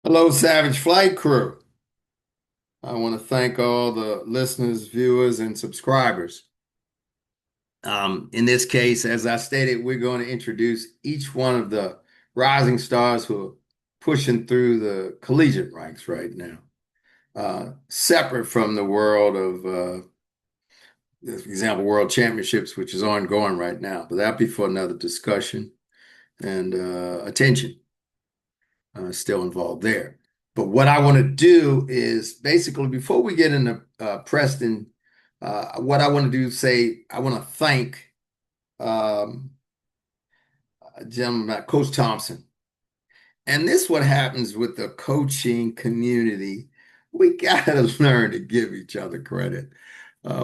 Hello, Savage Flight Crew. I want to thank all the listeners, viewers, and subscribers. In this case, as I stated, we're going to introduce each one of the rising stars who are pushing through the collegiate ranks right now, separate from the world of, for example, World Championships, which is ongoing right now. But that'll be for another discussion and attention still involved there. But what I want to do is basically, before we get into Preston, what I want to do is say, I want to thank um, a gentleman, Coach Thompson. And this is what happens with the coaching community. We got to learn to give each other credit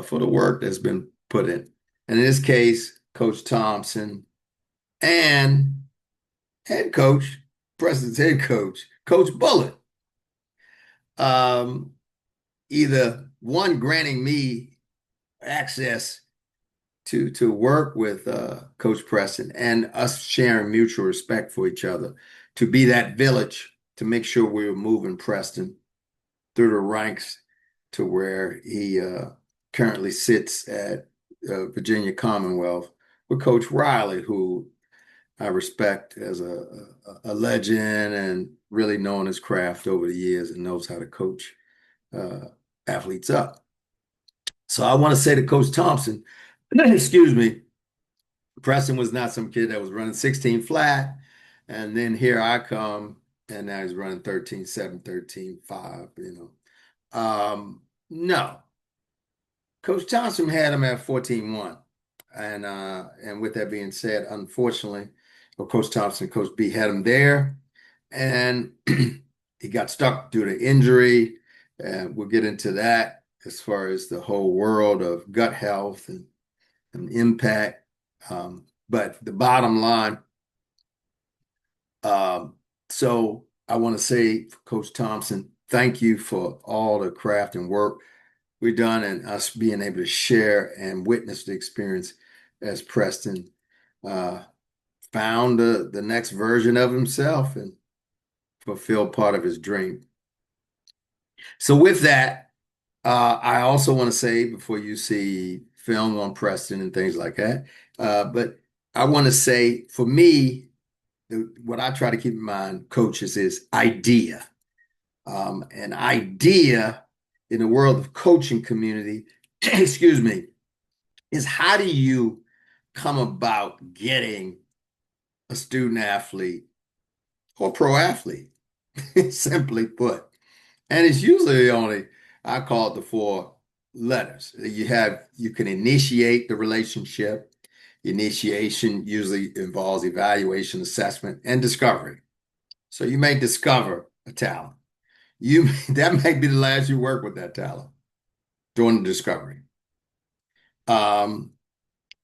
for the work that's been put in. And in this case, Coach Thompson and head coach, Preston's head coach, Coach Bullitt. Um, Either one granting me access to work with Coach Preston and us sharing mutual respect for each other, to be that village to make sure we were moving Preston through the ranks to where he currently sits at Virginia Commonwealth with Coach Riley, who I respect as a legend and really known his craft over the years and knows how to coach uh, athletes up. So I want to say to Coach Thompson, excuse me, Preston was not some kid that was running 16 flat. And then here I come, and now he's running 13.7, 13.5, No. Coach Thompson had him at 14.1. And with that being said, unfortunately, well, Coach Thompson, Coach B had him there, and he got stuck due to injury. And we'll get into that as far as the whole world of gut health and impact. But the bottom line, so I want to say, Coach Thompson, thank you for all the craft and work we've done and us being able to share and witness the experience as Preston uh, found the next version of himself and fulfilled part of his dream. So with that, I also want to say before you see film on Preston and things like that, but I want to say for me, what I try to keep in mind, coaches, is idea. An idea in the world of coaching community, excuse me, is how do you come about getting a student athlete or pro athlete, simply put. And it's usually only, I call it the four letters. You can initiate the relationship. Initiation usually involves evaluation, assessment, and discovery. So you may discover a talent. That may be the last you work with that talent during the discovery. Um,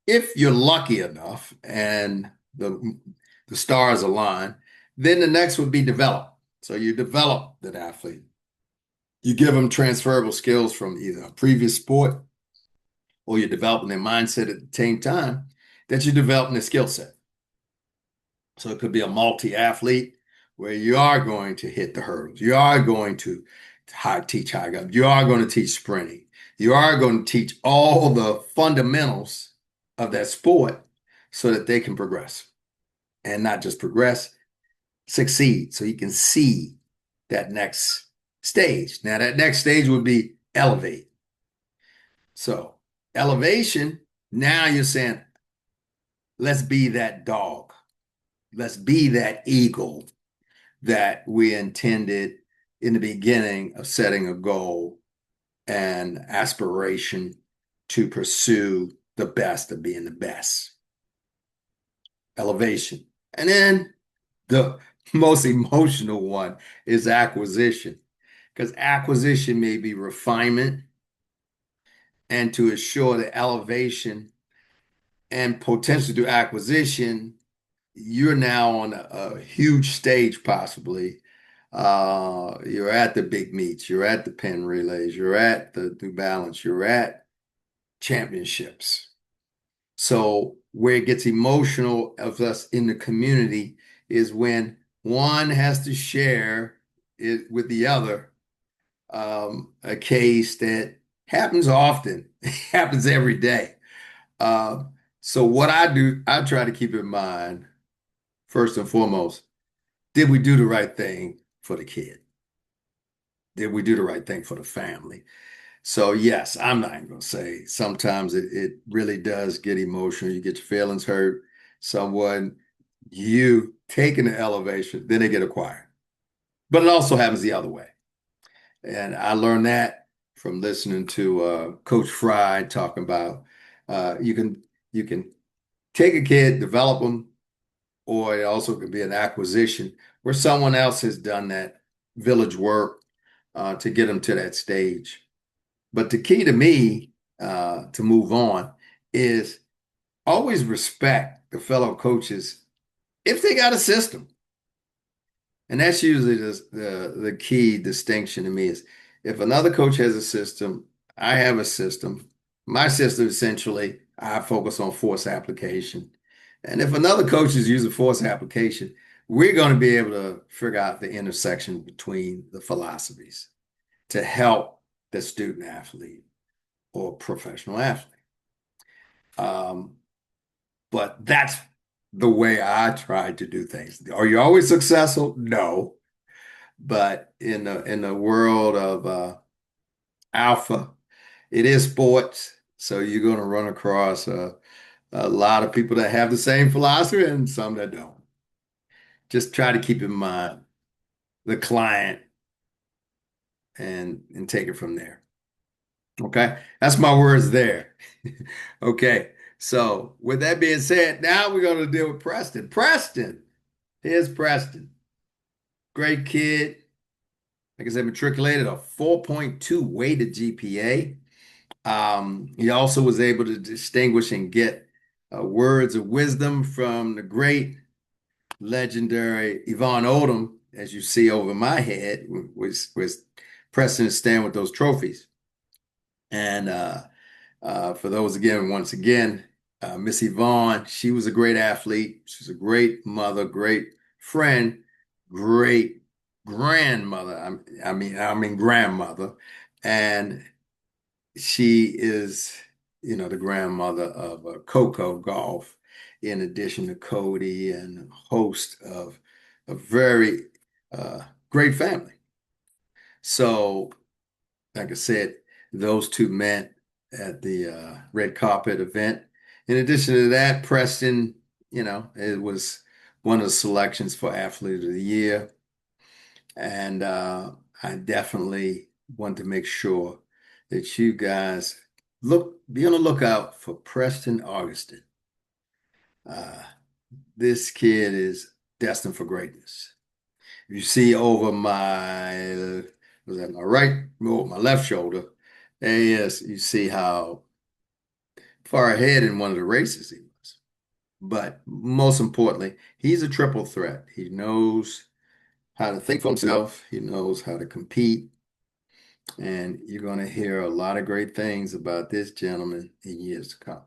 if you're lucky enough and the stars align, then the next would be develop. So you develop that athlete. You give them transferable skills from either a previous sport or you're developing their mindset at the same time that you're developing their skill set. So it could be a multi-athlete where you are going to hit the hurdles. You are going to teach high jump. You are going to teach sprinting. You are going to teach all the fundamentals of that sport so that they can progress and not just progress, succeed. So you can see that next stage. Now, that next stage would be elevate. So elevation, now you're saying, let's be that dog. Let's be that eagle that we intended in the beginning of setting a goal and aspiration to pursue the best of being the best. Elevation. And then the most emotional one is acquisition, because acquisition may be refinement and to assure the elevation and potential to acquisition, you're now on a huge stage, possibly. You're at the big meets, you're at the Penn relays, you're at the New Balance, you're at championships. So where it gets emotional of us in the community is when one has to share with the other, a case that happens often, happens every day. Uh, so what I do, I try to keep in mind, first and foremost, did we do the right thing for the kid? Did we do the right thing for the family? So yes, I'm not going to say sometimes it really does get emotional. You get your feelings hurt. Someone, you taking the elevation, then they get acquired. But it also happens the other way. And I learned that from listening to Coach Fry talking about you can take a kid, develop them, or it also could be an acquisition where someone else has done that village work to get them to that stage. But the key to me to move on is always respect the fellow coaches if they got a system. And that's usually the key distinction to me is if another coach has a system, I have a system. My system essentially, I focus on force application. And if another coach is using force application, we're going to be able to figure out the intersection between the philosophies to help the student athlete or professional athlete. Um, but that's the way I try to do things. Are you always successful? No. But in the world of alpha, it is sports. So you're going to run across a lot of people that have the same philosophy and some that don't. Just try to keep in mind the client and take it from there. Okay, that's my words there. Okay, so with that being said, now we're going to deal with Preston. Preston, here's Preston. Great kid. Like I said, matriculated a 4.2 weighted GPA. He also was able to distinguish and get words of wisdom from the great legendary Yvonne Odom, as you see over my head, was Preston is stand with those trophies. And for those again, once again, Miss Yvonne, she was a great athlete. She was a great mother, great friend, great grandmother. I mean grandmother, and she is, the grandmother of Coco Golf, in addition to Cody, and host of a very great family. So, like I said, those two met at the red carpet event. In addition to that, Preston, it was one of the selections for Athlete of the Year. And I definitely want to make sure that you guys be on the lookout for Preston Augustin. Uh, this kid is destined for greatness. You see over was that my right, oh, my left shoulder, there he is. You see how far ahead in one of the races he was. But most importantly, he's a triple threat. He knows how to think for himself. He knows how to compete. And you're going to hear a lot of great things about this gentleman in years to come.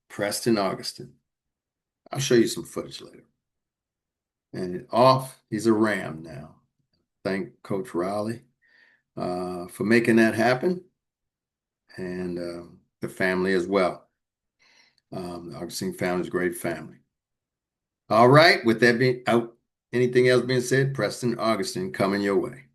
Preston Augustin. I'll show you some footage later. And off, he's a Ram now. Thank Coach Riley for making that happen, and the family as well. The Augustine family is a great family. All right, with that being out, anything else being said, Preston Augustine coming your way.